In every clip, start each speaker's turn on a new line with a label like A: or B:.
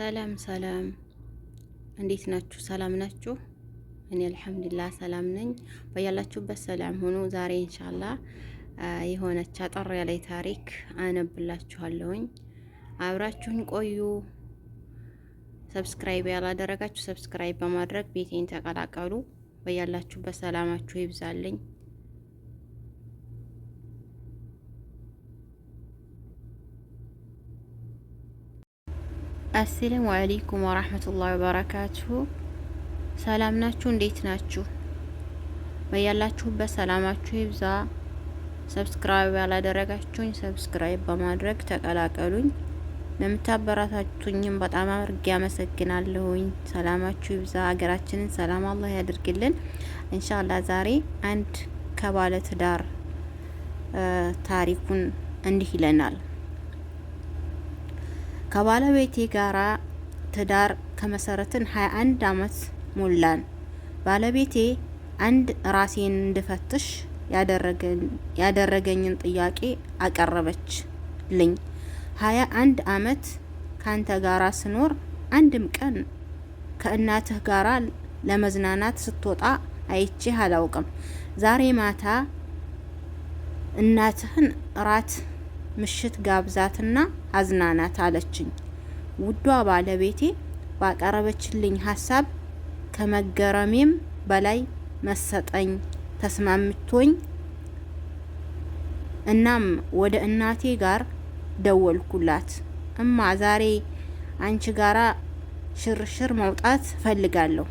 A: ሰላም ሰላም፣ እንዴት ናችሁ? ሰላም ናችሁ? እኔ አልሐምዱሊላህ ሰላም ነኝ። በያላችሁበት ሰላም ሆኖ ዛሬ ኢንሻአላህ የሆነች አጠር ያለ ታሪክ አነብላችኋለሁኝ። አብራችሁን ቆዩ። ሰብስክራይብ ያላደረጋችሁ ሰብስክራይብ በማድረግ ቤቴን ተቀላቀሉ። በያላችሁበት ሰላማችሁ ይብዛልኝ። አሰላሙ አለይኩም ወራህመቱላሂ ወበረካቱሁ። ሰላም ናችሁ? እንዴት ናችሁ? በያላችሁበት ሰላማችሁ ይብዛ። ሰብስክራይብ ያላደረጋችሁኝ ሰብስክራይብ በማድረግ ተቀላቀሉኝ። ለምታበረታቱኝም በጣም አድርጌ አመሰግናለሁኝ። ሰላማችሁ ይብዛ። ሀገራችንን ሰላም አላህ ያድርግልን ኢንሻአላህ። ዛሬ አንድ ከባለ ትዳር ታሪኩን እንዲህ ይለናል። ከባለቤቴ ጋራ ትዳር ከመሰረትን 21 አመት ሞላን። ባለቤቴ አንድ ራሴን እንድፈትሽ ያደረገኝን ጥያቄ አቀረበችልኝ። 21 አመት ካንተ ጋራ ስኖር አንድም ቀን ከእናትህ ጋራ ለመዝናናት ስትወጣ አይቼህ አላውቅም። ዛሬ ማታ እናትህን ራት ምሽት ጋብዛትና አዝናናት አለችኝ። ውዷ ባለቤቴ ባቀረበችልኝ ሀሳብ ከመገረሜም በላይ መሰጠኝ ተስማምቶኝ፣ እናም ወደ እናቴ ጋር ደወልኩላት። እማ ዛሬ አንቺ ጋራ ሽርሽር መውጣት ፈልጋለሁ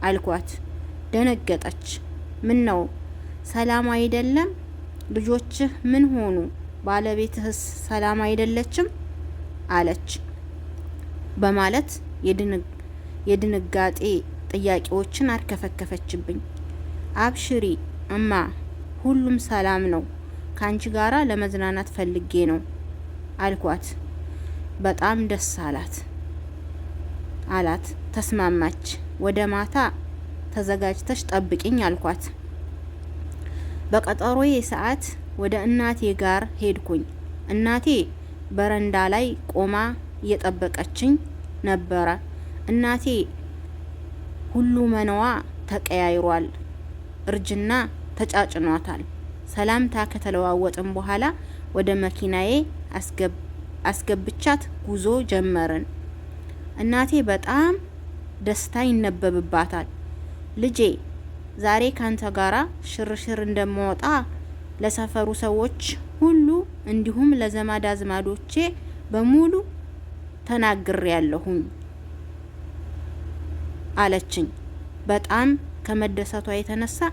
A: አልኳት። ደነገጠች። ምን ነው ሰላም አይደለም? ልጆችህ ምን ሆኑ? ባለቤትህስ ሰላም አይደለችም? አለች በማለት የድንጋጤ ጥያቄዎችን አርከፈከፈችብኝ። አብሽሪ እማ፣ ሁሉም ሰላም ነው። ካንቺ ጋራ ለመዝናናት ፈልጌ ነው አልኳት። በጣም ደስ አላት። ተስማማች። ወደ ማታ ተዘጋጅተሽ ጠብቂኝ አልኳት። በቀጠሮዬ ሰዓት ወደ እናቴ ጋር ሄድኩኝ። እናቴ በረንዳ ላይ ቆማ እየጠበቀችኝ ነበረ። እናቴ ሁሉ መነዋ ተቀያይሯል፣ እርጅና ተጫጭኗታል። ሰላምታ ከተለዋወጥን በኋላ ወደ መኪናዬ አስገብቻት ጉዞ ጀመርን። እናቴ በጣም ደስታ ይነበብባታል። ልጄ ዛሬ ካንተ ጋራ ሽርሽር እንደምወጣ ለሰፈሩ ሰዎች ሁሉ እንዲሁም ለዘመድ አዝማዶቼ በሙሉ ተናግሬያለሁኝ አለችኝ። በጣም ከመደሰቷ የተነሳ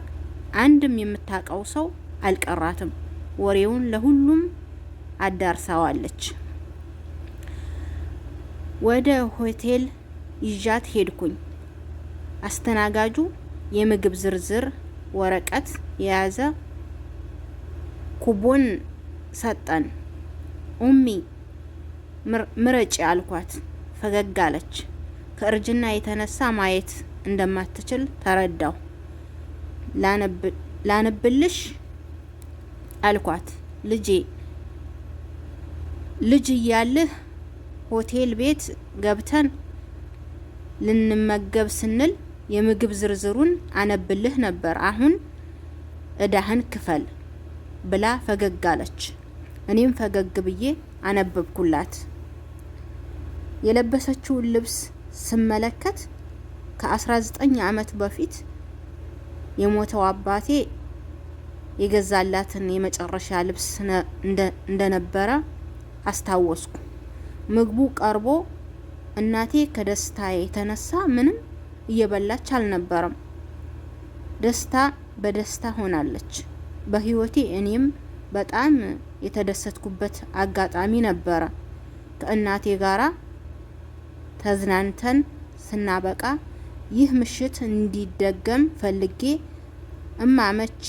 A: አንድም የምታውቀው ሰው አልቀራትም። ወሬውን ለሁሉም አዳርሳዋለች። ወደ ሆቴል ይዣት ሄድኩኝ። አስተናጋጁ የምግብ ዝርዝር ወረቀት የያዘ ኩቦን ሰጠን። ኡሚ ምረጪ አልኳት። ፈገግ አለች። ከእርጅና የተነሳ ማየት እንደማትችል ተረዳው። ላነብልሽ አልኳት። ልጅ እያልህ ሆቴል ቤት ገብተን ልንመገብ ስንል የምግብ ዝርዝሩን አነብልህ ነበር። አሁን እዳህን ክፈል ብላ ፈገግ አለች። እኔም ፈገግ ብዬ አነበብኩላት። የለበሰችውን ልብስ ስመለከት ከ19 አመት በፊት የሞተው አባቴ የገዛላትን የመጨረሻ ልብስ እንደነበረ አስታወስኩ። ምግቡ ቀርቦ እናቴ ከደስታ የተነሳ ምንም እየበላች አልነበረም። ደስታ በደስታ ሆናለች። በህይወቴ እኔም በጣም የተደሰትኩበት አጋጣሚ ነበረ። ከእናቴ ጋራ ተዝናንተን ስናበቃ ይህ ምሽት እንዲደገም ፈልጌ እማ መቼ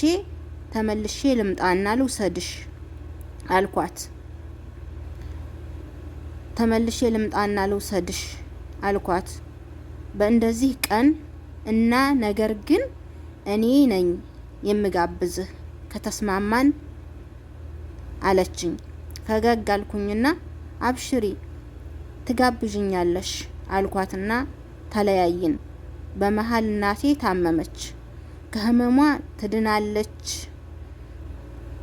A: ተመልሼ ልምጣና ልውሰድሽ አልኳት። በእንደዚህ ቀን እና ነገር ግን እኔ ነኝ የምጋብዝህ ከተስማማን አለችኝ። ፈገግ አልኩኝና አብሽሪ ትጋብዥኛለሽ አልኳትና ተለያይን። በመሃል እናቴ ታመመች። ከህመሟ ትድናለች።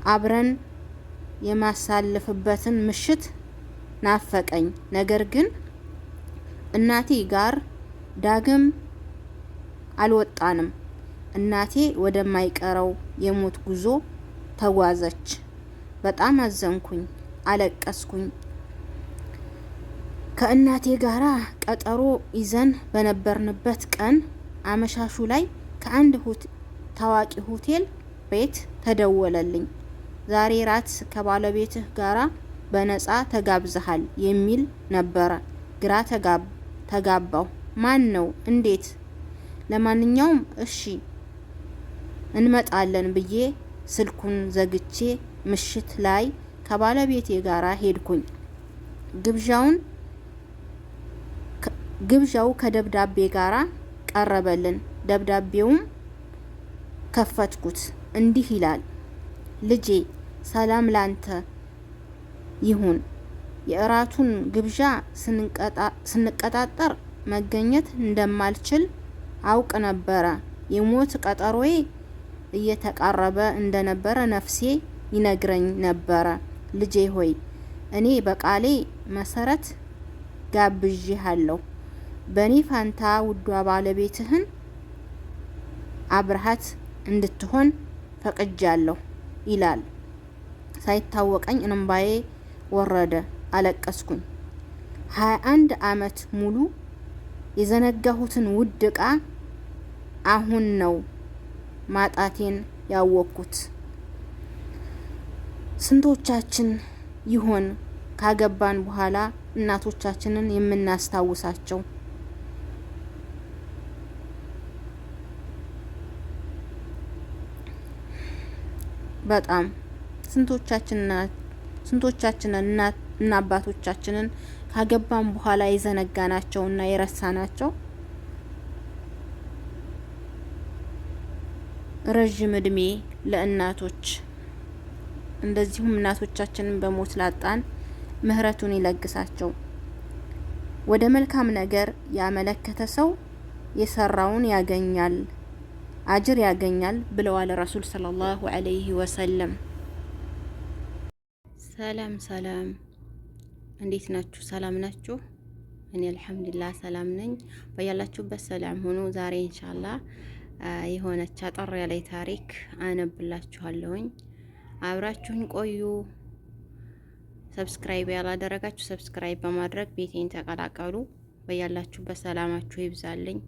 A: አብረን የማሳልፍበትን ምሽት ናፈቀኝ። ነገር ግን እናቴ ጋር ዳግም አልወጣንም። እናቴ ወደማይቀረው የሞት ጉዞ ተጓዘች። በጣም አዘንኩኝ፣ አለቀስኩኝ። ከእናቴ ጋራ ቀጠሮ ይዘን በነበርንበት ቀን አመሻሹ ላይ ከአንድ ታዋቂ ሆቴል ቤት ተደወለልኝ። ዛሬ ራት ከባለቤትህ ጋራ በነፃ ተጋብዘሃል የሚል ነበረ። ግራ ተጋባሁ። ማን ነው? እንዴት? ለማንኛውም እሺ እንመጣለን ብዬ ስልኩን ዘግቼ ምሽት ላይ ከባለቤቴ ጋራ ሄድኩኝ። ግብዣው ከደብዳቤ ጋራ ቀረበልን። ደብዳቤውም ከፈትኩት። እንዲህ ይላል። ልጄ ሰላም ላንተ ይሁን። የእራቱን ግብዣ ስንቀጣጠር መገኘት እንደማልችል አውቅ ነበረ። የሞት ቀጠሮዬ እየተቃረበ እንደነበረ ነፍሴ ይነግረኝ ነበረ። ልጄ ሆይ እኔ በቃሌ መሰረት ጋብዤሃለሁ። በኔ ፋንታ ውዷ ባለቤትህን አብረሃት እንድትሆን ፈቅጃለሁ ይላል። ሳይታወቀኝ እንባዬ ወረደ። አለቀስኩኝ። 21 ዓመት ሙሉ የዘነጋሁትን ውድ ዕቃ አሁን ነው ማጣቴን ያወቅኩት። ስንቶቻችን ይሆን ካገባን በኋላ እናቶቻችንን የምናስታውሳቸው? በጣም ስንቶቻችንን እና አባቶቻችንን ካገባን በኋላ የዘነጋናቸውና የረሳናቸው? ረጅም እድሜ ለእናቶች። እንደዚሁም እናቶቻችንን በሞት ላጣን ምህረቱን ይለግሳቸው። ወደ መልካም ነገር ያመለከተ ሰው የሰራውን ያገኛል፣ አጅር ያገኛል ብለዋል ረሱል ሰለላሁ ዐለይሂ ወሰለም። ሰላም፣ እንዴት ናችሁ? ሰላም ናችሁ? እኔ አልሐምዱሊላህ ሰላም ነኝ። በያላችሁበት ሰላም ሆኖ ዛሬ ኢንሻአላህ የሆነች አጠር ያለ ታሪክ አነብላችኋለሁኝ። አብራችሁን ቆዩ። ሰብስክራይብ ያላደረጋችሁ ሰብስክራይብ በማድረግ ቤቴን ተቀላቀሉ። በያላችሁበት ሰላማችሁ ይብዛልኝ።